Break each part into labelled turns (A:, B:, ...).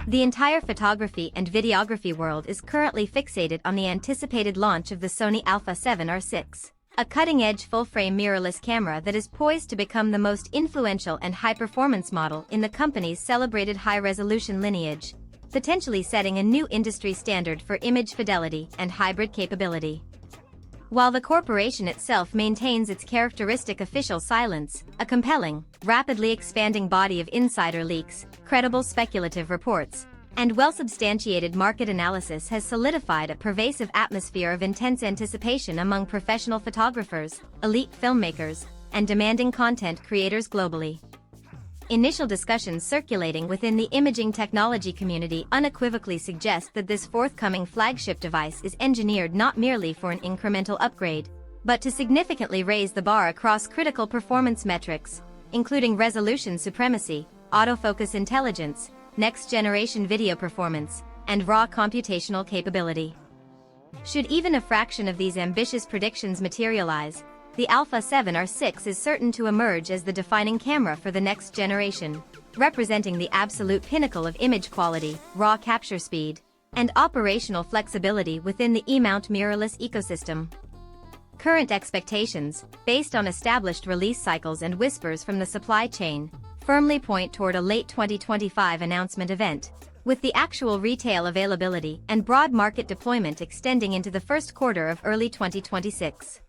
A: The entire photography and videography world is currently fixated on the anticipated launch of the Sony A7R VI, a cutting-edge full-frame mirrorless camera that is poised to become the most influential and high-performance model in the company's celebrated high-resolution lineage, potentially setting a new industry standard for image fidelity and hybrid capability. While the corporation itself maintains its characteristic official silence, a compelling, rapidly expanding body of insider leaks, credible speculative reports, and well-substantiated market analysis has solidified a pervasive atmosphere of intense anticipation among professional photographers, elite filmmakers, and demanding content creators globally. Initial discussions circulating within the imaging technology community unequivocally suggest that this forthcoming flagship device is engineered not merely for an incremental upgrade, but to significantly raise the bar across critical performance metrics, including resolution supremacy, autofocus intelligence, next-generation video performance, and raw computational capability. Should even a fraction of these ambitious predictions materialize, the A7R VI is certain to emerge as the defining camera for the next generation, representing the absolute pinnacle of image quality, raw capture speed, and operational flexibility within the E-mount mirrorless ecosystem. Current expectations, based on established release cycles and whispers from the supply chain, firmly point toward a late 2025 announcement event, with the actual retail availability and broad market deployment extending into the first quarter of early 2026.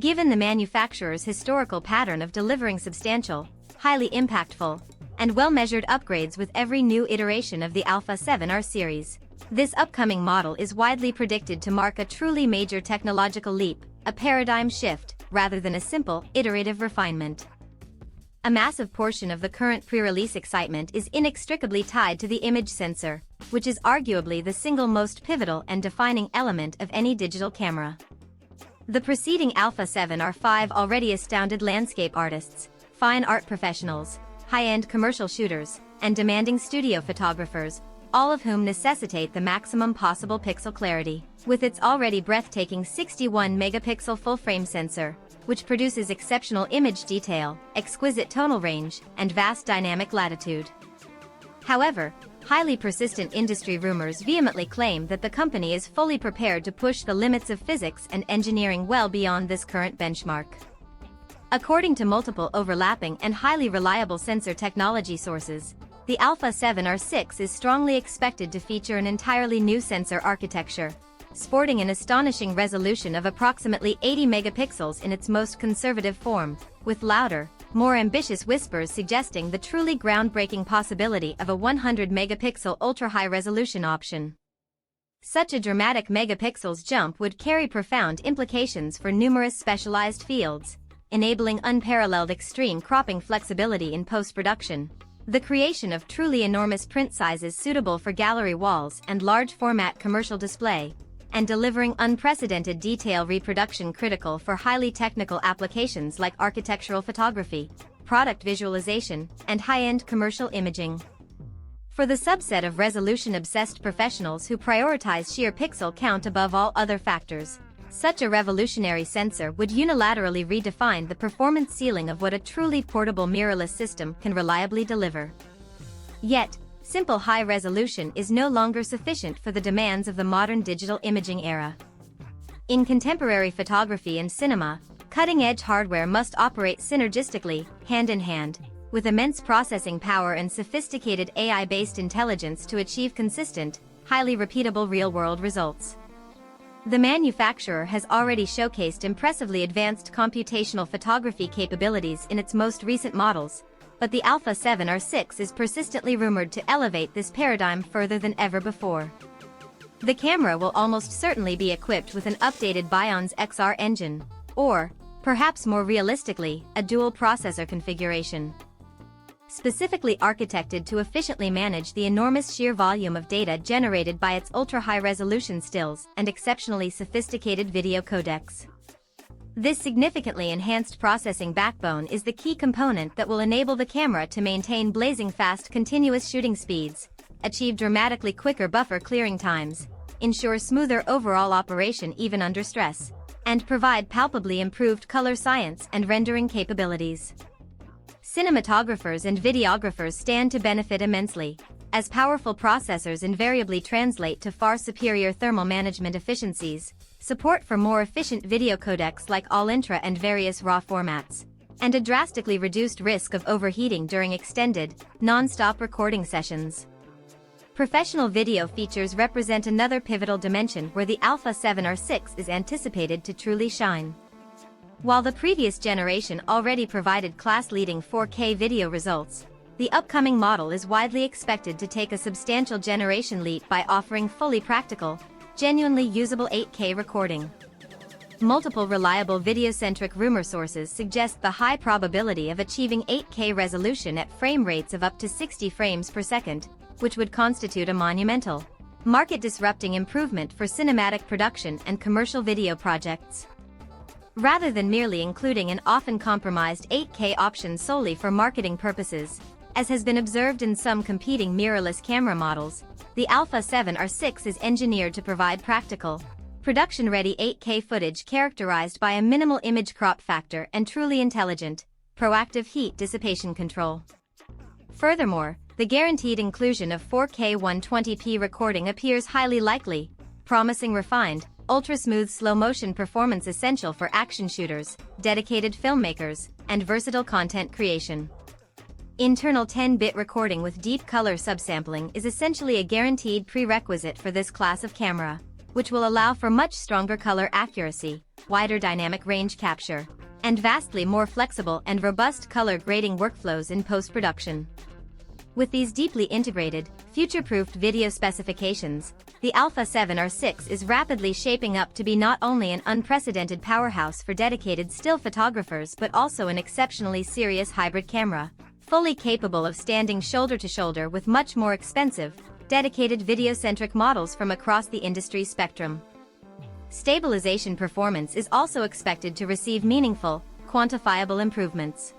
A: Given the manufacturer's historical pattern of delivering substantial, highly impactful, and well-measured upgrades with every new iteration of the A7R series, this upcoming model is widely predicted to mark a truly major technological leap, a paradigm shift, rather than a simple, iterative refinement. A massive portion of the current pre-release excitement is inextricably tied to the image sensor, which is arguably the single most pivotal and defining element of any digital camera. The preceding A7R V already astounded landscape artists, fine art professionals, high-end commercial shooters, and demanding studio photographers, all of whom necessitate the maximum possible pixel clarity. With its already breathtaking 61-megapixel full-frame sensor, which produces exceptional image detail, exquisite tonal range, and vast dynamic latitude. However, highly persistent industry rumors vehemently claim that the company is fully prepared to push the limits of physics and engineering well beyond this current benchmark. According to multiple overlapping and highly reliable sensor technology sources, the A7R VI is strongly expected to feature an entirely new sensor architecture, sporting an astonishing resolution of approximately 80 megapixels in its most conservative form, with louder, more ambitious whispers suggesting the truly groundbreaking possibility of a 100-megapixel ultra-high-resolution option. Such a dramatic megapixels jump would carry profound implications for numerous specialized fields, enabling unparalleled extreme cropping flexibility in post-production, the creation of truly enormous print sizes suitable for gallery walls and large-format commercial display, and delivering unprecedented detail reproduction critical for highly technical applications like architectural photography, product visualization, and high-end commercial imaging. For the subset of resolution-obsessed professionals who prioritize sheer pixel count above all other factors, such a revolutionary sensor would unilaterally redefine the performance ceiling of what a truly portable mirrorless system can reliably deliver. Yet, simple high resolution is no longer sufficient for the demands of the modern digital imaging era. In contemporary photography and cinema, cutting-edge hardware must operate synergistically, hand-in-hand, with immense processing power and sophisticated AI-based intelligence to achieve consistent, highly repeatable real-world results. The manufacturer has already showcased impressively advanced computational photography capabilities in its most recent models, but the A7R VI is persistently rumored to elevate this paradigm further than ever before. The camera will almost certainly be equipped with an updated BIONZ XR engine, or, perhaps more realistically, a dual-processor configuration. Specifically architected to efficiently manage the enormous sheer volume of data generated by its ultra-high-resolution stills and exceptionally sophisticated video codecs. This significantly enhanced processing backbone is the key component that will enable the camera to maintain blazing fast continuous shooting speeds, achieve dramatically quicker buffer clearing times, ensure smoother overall operation even under stress, and provide palpably improved color science and rendering capabilities. Cinematographers and videographers stand to benefit immensely, as powerful processors invariably translate to far superior thermal management efficiencies, support for more efficient video codecs like all-intra and various RAW formats, and a drastically reduced risk of overheating during extended, non-stop recording sessions. Professional video features represent another pivotal dimension where the Alpha 7R VI is anticipated to truly shine. While the previous generation already provided class-leading 4K video results, the upcoming model is widely expected to take a substantial generation leap by offering fully practical, genuinely usable 8K recording. Multiple reliable video-centric rumor sources suggest the high probability of achieving 8K resolution at frame rates of up to 60 frames per second, which would constitute a monumental, market-disrupting improvement for cinematic production and commercial video projects. Rather than merely including an often compromised 8K option solely for marketing purposes, as has been observed in some competing mirrorless camera models, the Alpha 7R VI is engineered to provide practical, production-ready 8K footage characterized by a minimal image crop factor and truly intelligent, proactive heat dissipation control. Furthermore, the guaranteed inclusion of 4K 120p recording appears highly likely, promising refined, ultra-smooth slow-motion performance essential for action shooters, dedicated filmmakers, and versatile content creation. Internal 10-bit recording with deep color subsampling is essentially a guaranteed prerequisite for this class of camera, which will allow for much stronger color accuracy, wider dynamic range capture, and vastly more flexible and robust color grading workflows in post-production. With these deeply integrated, future-proofed video specifications, the Alpha 7R VI is rapidly shaping up to be not only an unprecedented powerhouse for dedicated still photographers but also an exceptionally serious hybrid camera, fully capable of standing shoulder to shoulder with much more expensive, dedicated video-centric models from across the industry spectrum. Stabilization performance is also expected to receive meaningful, quantifiable improvements.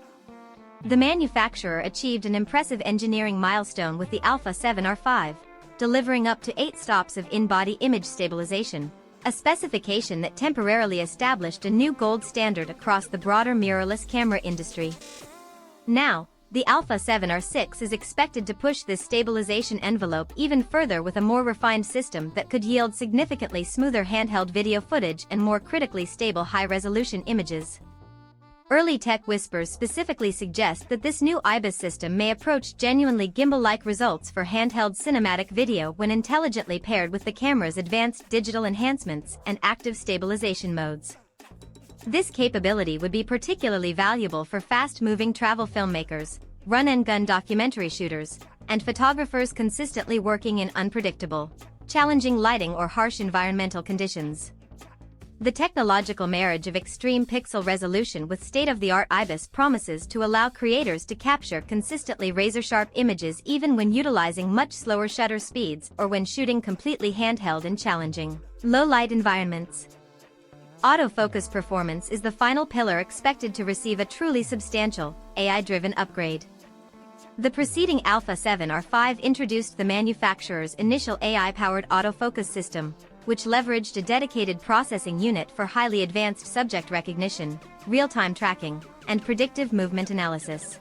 A: The manufacturer achieved an impressive engineering milestone with the Alpha 7R V, delivering up to 8 stops of in-body image stabilization, a specification that temporarily established a new gold standard across the broader mirrorless camera industry. Now, the Alpha 7R VI is expected to push this stabilization envelope even further with a more refined system that could yield significantly smoother handheld video footage and more critically stable high-resolution images. Early tech whispers specifically suggest that this new IBIS system may approach genuinely gimbal-like results for handheld cinematic video when intelligently paired with the camera's advanced digital enhancements and active stabilization modes. This capability would be particularly valuable for fast-moving travel filmmakers, run-and-gun documentary shooters, and photographers consistently working in unpredictable, challenging lighting or harsh environmental conditions. The technological marriage of extreme pixel resolution with state-of-the-art IBIS promises to allow creators to capture consistently razor-sharp images even when utilizing much slower shutter speeds or when shooting completely handheld in challenging, low-light environments. Autofocus performance is the final pillar expected to receive a truly substantial, AI-driven upgrade. The preceding Alpha 7R V introduced the manufacturer's initial AI-powered autofocus system, which leveraged a dedicated processing unit for highly advanced subject recognition, real-time tracking, and predictive movement analysis.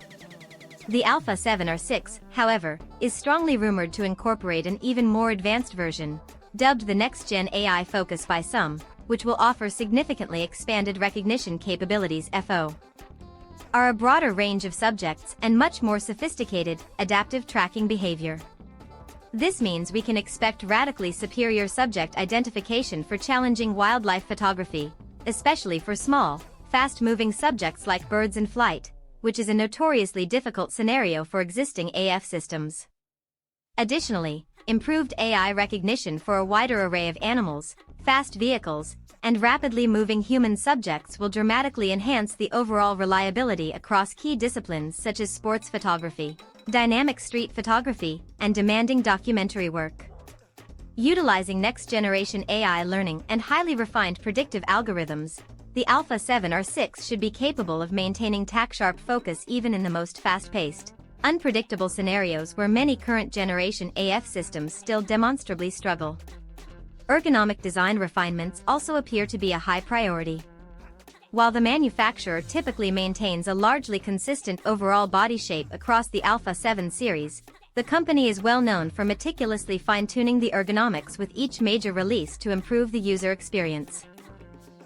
A: The Alpha 7R VI, however, is strongly rumored to incorporate an even more advanced version, dubbed the Next-Gen AI Focus by some, which will offer significantly expanded recognition capabilities FO. Are a broader range of subjects and much more sophisticated, adaptive tracking behavior. This means we can expect radically superior subject identification for challenging wildlife photography, especially for small, fast-moving subjects like birds in flight, which is a notoriously difficult scenario for existing AF systems. Additionally, improved AI recognition for a wider array of animals, fast vehicles, and rapidly moving human subjects will dramatically enhance the overall reliability across key disciplines such as sports photography, dynamic street photography, and demanding documentary work. Utilizing next-generation AI learning and highly refined predictive algorithms, the Alpha 7R VI should be capable of maintaining tack-sharp focus even in the most fast-paced, unpredictable scenarios where many current-generation AF systems still demonstrably struggle. Ergonomic design refinements also appear to be a high priority. While the manufacturer typically maintains a largely consistent overall body shape across the Alpha 7 series, The company is well known for meticulously fine-tuning the ergonomics with each major release to improve the user experience.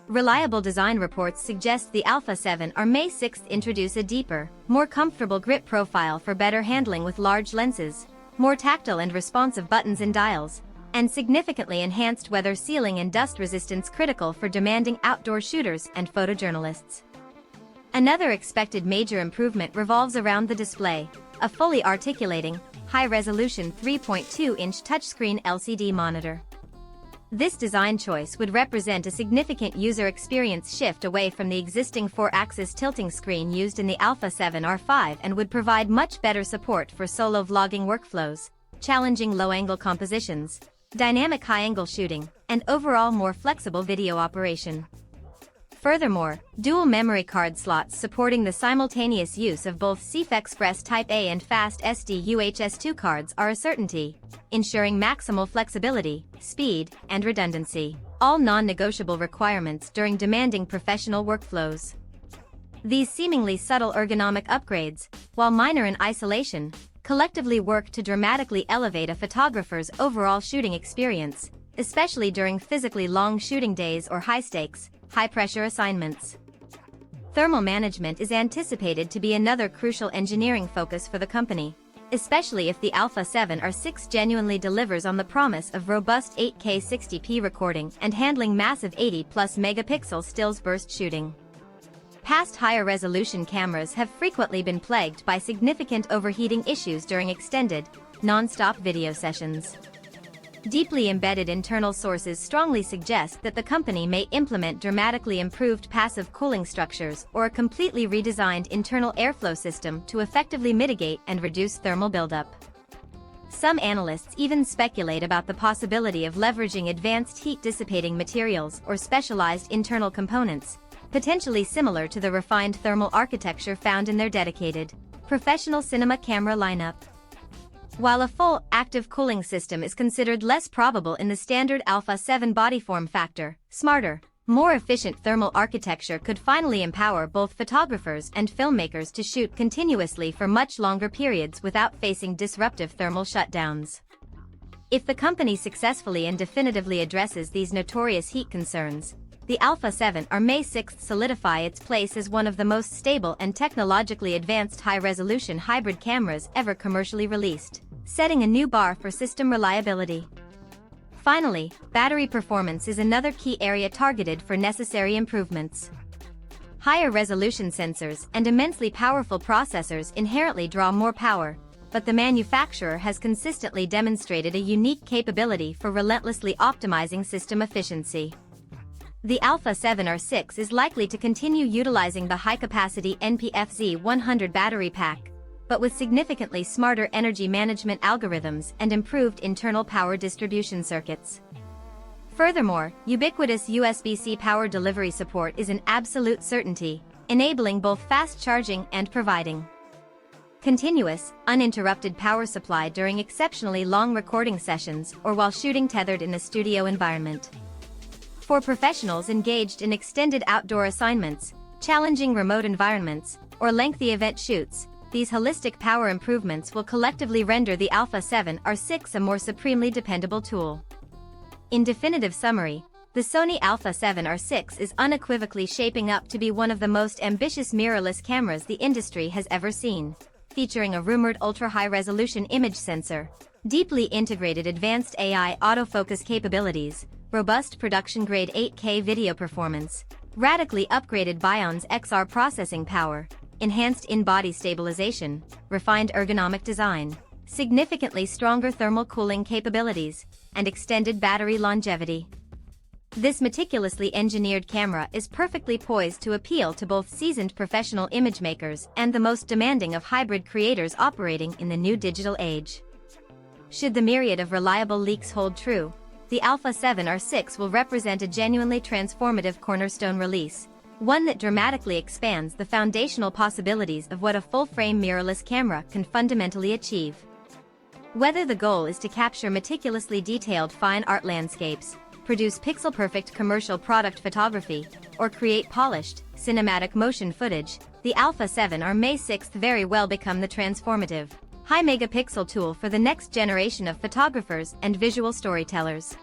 A: Reliable design reports suggest the Alpha 7 or May 6 introduce a deeper, more comfortable grip profile for better handling with large lenses, more tactile and responsive buttons and dials, and significantly enhanced weather sealing and dust resistance critical for demanding outdoor shooters and photojournalists. Another expected major improvement revolves around the display, a fully articulating, high-resolution 3.2-inch touchscreen LCD monitor. This design choice would represent a significant user experience shift away from the existing 4-axis tilting screen used in the Alpha 7R V and would provide much better support for solo vlogging workflows, challenging low-angle compositions, dynamic high-angle shooting, and overall more flexible video operation. Furthermore, dual memory card slots supporting the simultaneous use of both CFexpress Type A and fast SD UHS-2 cards are a certainty, ensuring maximal flexibility, speed, and redundancy, all non-negotiable requirements during demanding professional workflows. These seemingly subtle ergonomic upgrades, while minor in isolation, collectively work to dramatically elevate a photographer's overall shooting experience, especially during physically long shooting days or high-stakes, high-pressure assignments. Thermal management is anticipated to be another crucial engineering focus for the company, especially if the Alpha 7R VI genuinely delivers on the promise of robust 8K 60p recording and handling massive 80+ megapixel stills burst shooting. Past higher resolution cameras have frequently been plagued by significant overheating issues during extended, non-stop video sessions. Deeply embedded internal sources strongly suggest that the company may implement dramatically improved passive cooling structures or a completely redesigned internal airflow system to effectively mitigate and reduce thermal buildup. Some analysts even speculate about the possibility of leveraging advanced heat-dissipating materials or specialized internal components, potentially similar to the refined thermal architecture found in their dedicated, professional cinema camera lineup. While a full, active cooling system is considered less probable in the standard Alpha 7 body form factor, smarter, more efficient thermal architecture could finally empower both photographers and filmmakers to shoot continuously for much longer periods without facing disruptive thermal shutdowns. If the company successfully and definitively addresses these notorious heat concerns, the Alpha 7 or May 6 solidify its place as one of the most stable and technologically advanced high-resolution hybrid cameras ever commercially released, setting a new bar for system reliability. Finally, battery performance is another key area targeted for necessary improvements. Higher resolution sensors and immensely powerful processors inherently draw more power, but the manufacturer has consistently demonstrated a unique capability for relentlessly optimizing system efficiency. The Alpha 7R VI is likely to continue utilizing the high-capacity NPFZ100 battery pack, but with significantly smarter energy management algorithms and improved internal power distribution circuits. Furthermore, ubiquitous USB-C power delivery support is an absolute certainty, enabling both fast charging and providing continuous, uninterrupted power supply during exceptionally long recording sessions or while shooting tethered in a studio environment. For professionals engaged in extended outdoor assignments, challenging remote environments, or lengthy event shoots, these holistic power improvements will collectively render the Alpha 7R VI a more supremely dependable tool. In definitive summary, the Sony Alpha 7R VI is unequivocally shaping up to be one of the most ambitious mirrorless cameras the industry has ever seen, featuring a rumored ultra-high-resolution image sensor, deeply integrated advanced AI autofocus capabilities, robust production-grade 8K video performance, radically upgraded BIONZ XR processing power, enhanced in-body stabilization, refined ergonomic design, significantly stronger thermal cooling capabilities, and extended battery longevity. This meticulously engineered camera is perfectly poised to appeal to both seasoned professional image makers and the most demanding of hybrid creators operating in the new digital age. Should the myriad of reliable leaks hold true, the Alpha 7R VI will represent a genuinely transformative cornerstone release, one that dramatically expands the foundational possibilities of what a full-frame mirrorless camera can fundamentally achieve. Whether the goal is to capture meticulously detailed fine art landscapes, produce pixel-perfect commercial product photography, or create polished, cinematic motion footage, the Alpha 7R May 6 very well become the transformative, high megapixel tool for the next generation of photographers and visual storytellers.